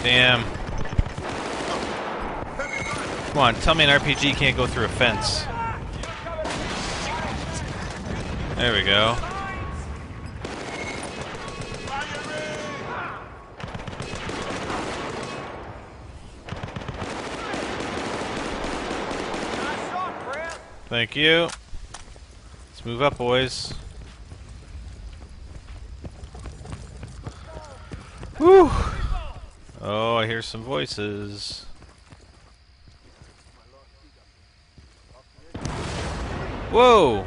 Damn. Come on, tell me an RPG can't go through a fence. There we go. Thank you. Let's move up, boys. Whew. Oh, I hear some voices. Whoa!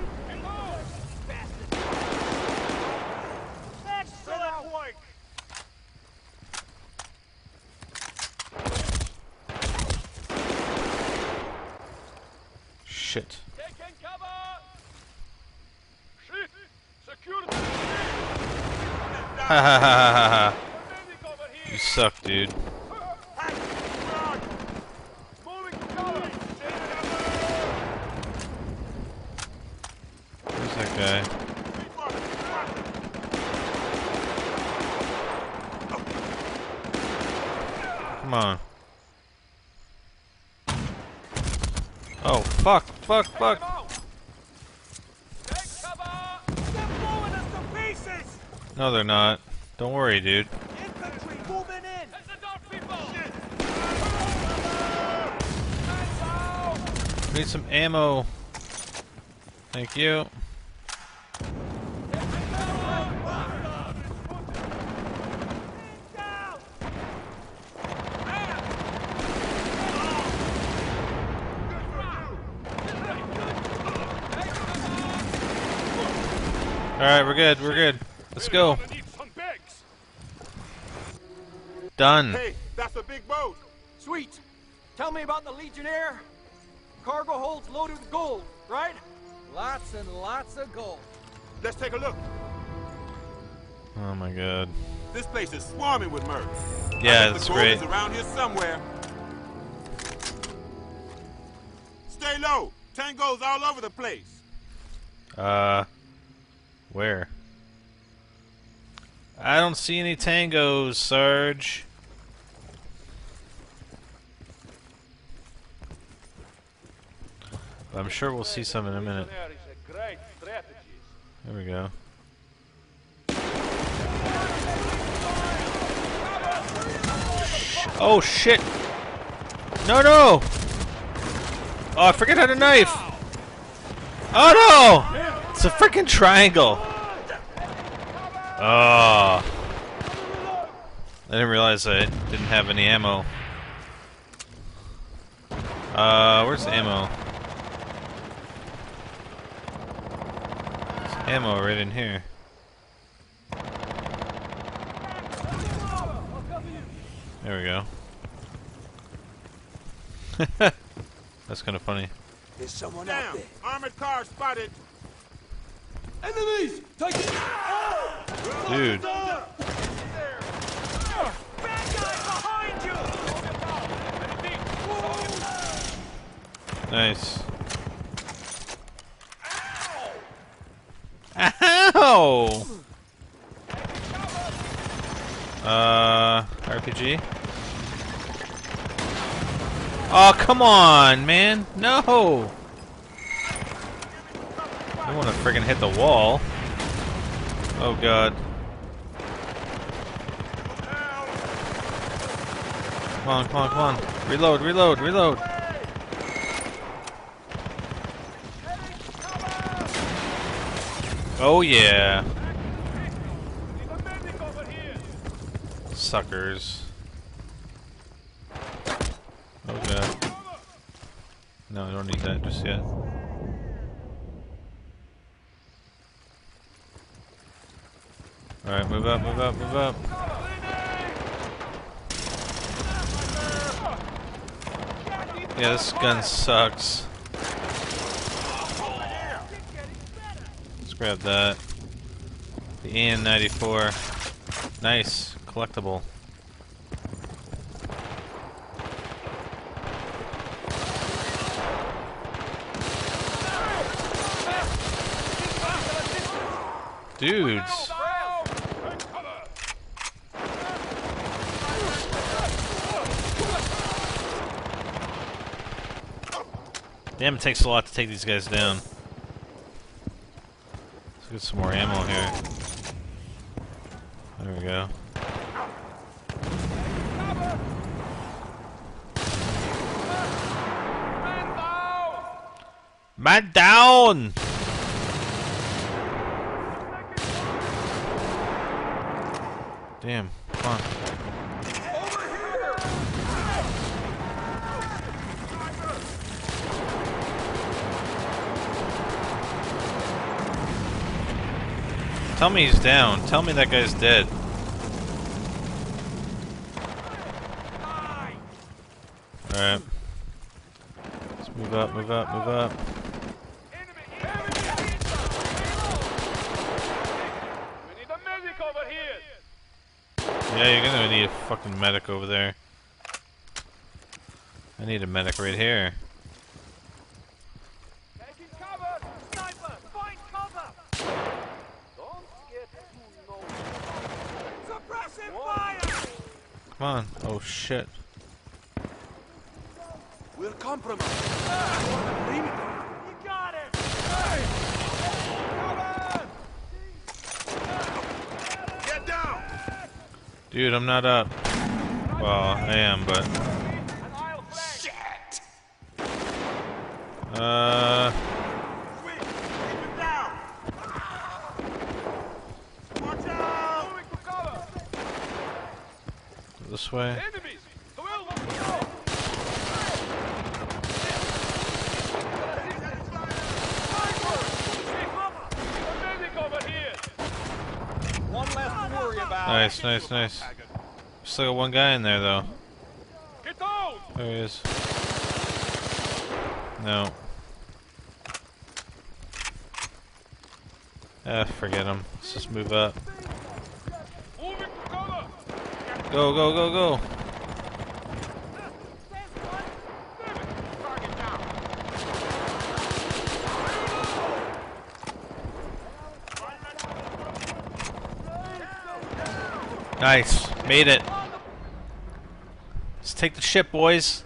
Shit. Ha ha ha ha ha. You suck, dude. Where's that guy? Come on. Oh, fuck, fuck, fuck. No, they're not. Don't worry, dude. Need some ammo. Thank you. Alright, we're good, we're good. Let's go. Done. Hey, that's a big boat. Sweet. Tell me about the Legionnaire. Cargo holds loaded with gold, right? Lots and lots of gold. Let's take a look. Oh my god. This place is swarming with murder. Yeah, that's great. Is around here somewhere. Stay low. Tangos all over the place. Where? I don't see any tangos, Sarge. I'm sure we'll see some in a minute. There we go. Oh shit! No, no! Oh, I forget how to knife! Oh no! It's a freaking triangle! Oh. I didn't realize I didn't have any ammo. Where's the ammo? There's ammo right in here. There we go. That's kind of funny. There's someone out there. Armored car spotted. Enemies! Take it! Dude. Bad guys behind you! Nice. Ow! RPG? Oh, come on, man. No! I don't want to friggin' hit the wall. Oh, God. Come on, come on, come on. Reload, reload, reload. Oh, yeah. Suckers. Oh, God. No, I don't need that just yet. Alright, move up, move up, move up. Yeah, this gun sucks. Let's grab that. The EN94. Nice. Collectible. Dudes. Damn, it takes a lot to take these guys down. Let's get some more ammo here. There we go. Man down! Damn, come on. Tell me he's down. Tell me that guy's dead. Alright. Let's move up, move up, move up. Yeah, you're gonna need a fucking medic over there. I need a medic right here. Come on. Oh shit. We'll compromise. You got it! Get down! Dude, I'm not up. Well, I am, but... Shit! Quick! Keep him down! Watch out! Moving to cover! This way. Enemies! One less to worry about. Nice, nice, nice. Still got one guy in there, though. Get down! There he is. No. Forget him. Let's just move up. Moving to cover! Go, go, go, go! Target down! Nice. Made it. Let's take the ship, boys.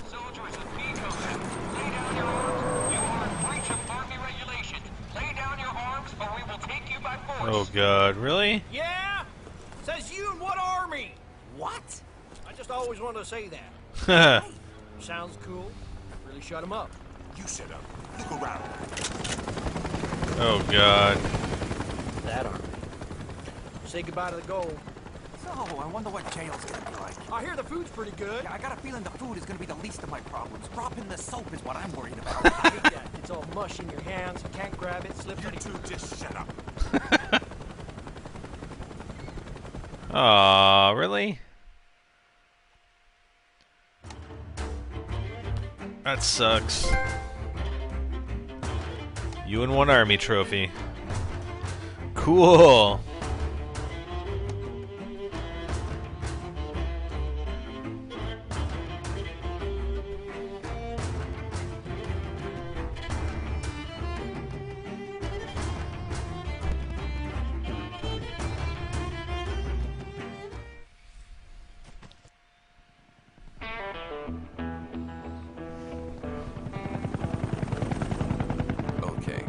Soldiers of Pico, lay down your arms. You are in breach of Army regulations. Lay down your arms or we will take you by force. Oh god, really? Yeah? Says you and what army? What? I just always wanted to say that. Haha. Sounds cool. Really shut him up. You shut up. Look around. Oh god. That army. Say goodbye to the gold. So, I wonder what jail's gonna be like. I hear the food's pretty good. Yeah, I got a feeling the food is gonna be the least of my problems. Dropping the soap is what I'm worried about. I hate that. It's all mush in your hands. You can't grab it. Slips You on two just shut up. Aw, really? That sucks. You and one army trophy. Cool. Okay,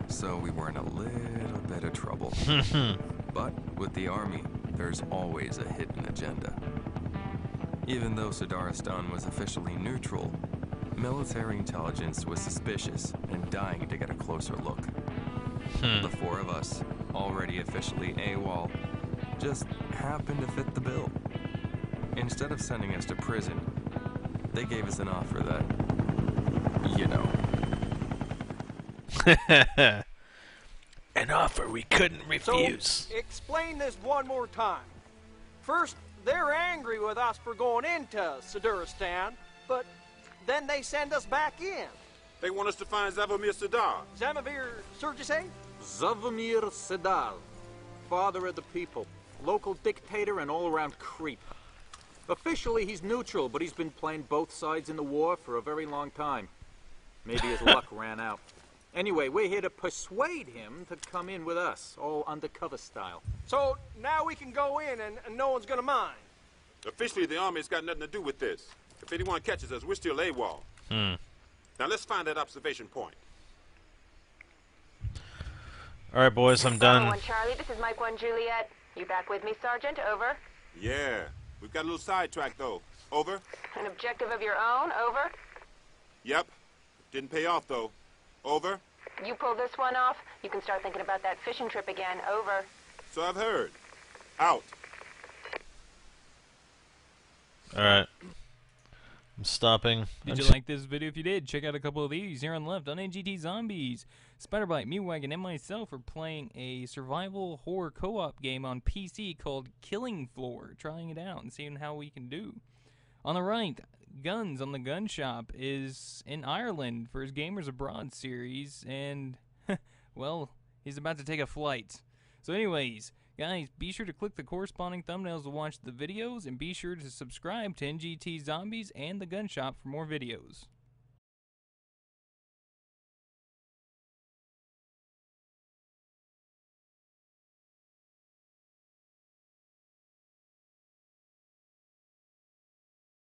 so we were in a little bit of trouble. But with the army, there's always a hidden agenda. Even though Sidaristan was officially neutral, military intelligence was suspicious and dying to get a closer look. The four of us, already officially AWOL, just happened to fit the bill. Instead of sending us to prison, they gave us an offer that, you know. An offer we couldn't refuse. So, explain this one more time. First, they're angry with us for going into Siduristan, but then they send us back in. They want us to find Zavamir Sadar. Zamavir Surgisay? Zavamir Sedal, father of the people, local dictator and all-around creep. Officially, he's neutral, but he's been playing both sides in the war for a very long time. Maybe his luck ran out. Anyway, we're here to persuade him to come in with us, all undercover style. So now we can go in and no one's gonna mind. Officially, the Army's got nothing to do with this. If anyone catches us, we're still AWOL. Now let's find that observation point. All right, boys, I'm done. 1 Charlie, this is Mike 1 Juliet. You back with me, Sergeant? Over. Yeah, we've got a little sidetrack though. Over. An objective of your own? Over. Yep. Didn't pay off though. Over. You pull this one off, you can start thinking about that fishing trip again. Over. So I've heard. Out. All right. I'm stopping. Did you like this video? If you did, check out a couple of these here on the left on NGT Zombies. Spiderbite, Mewagon, and myself are playing a survival horror co-op game on PC called Killing Floor. Trying it out and seeing how we can do. On the right, Guns on the Gun Shop is in Ireland for his Gamers Abroad series, and, well, he's about to take a flight. So anyways, guys, be sure to click the corresponding thumbnails to watch the videos, and be sure to subscribe to NGT Zombies and the Gun Shop for more videos.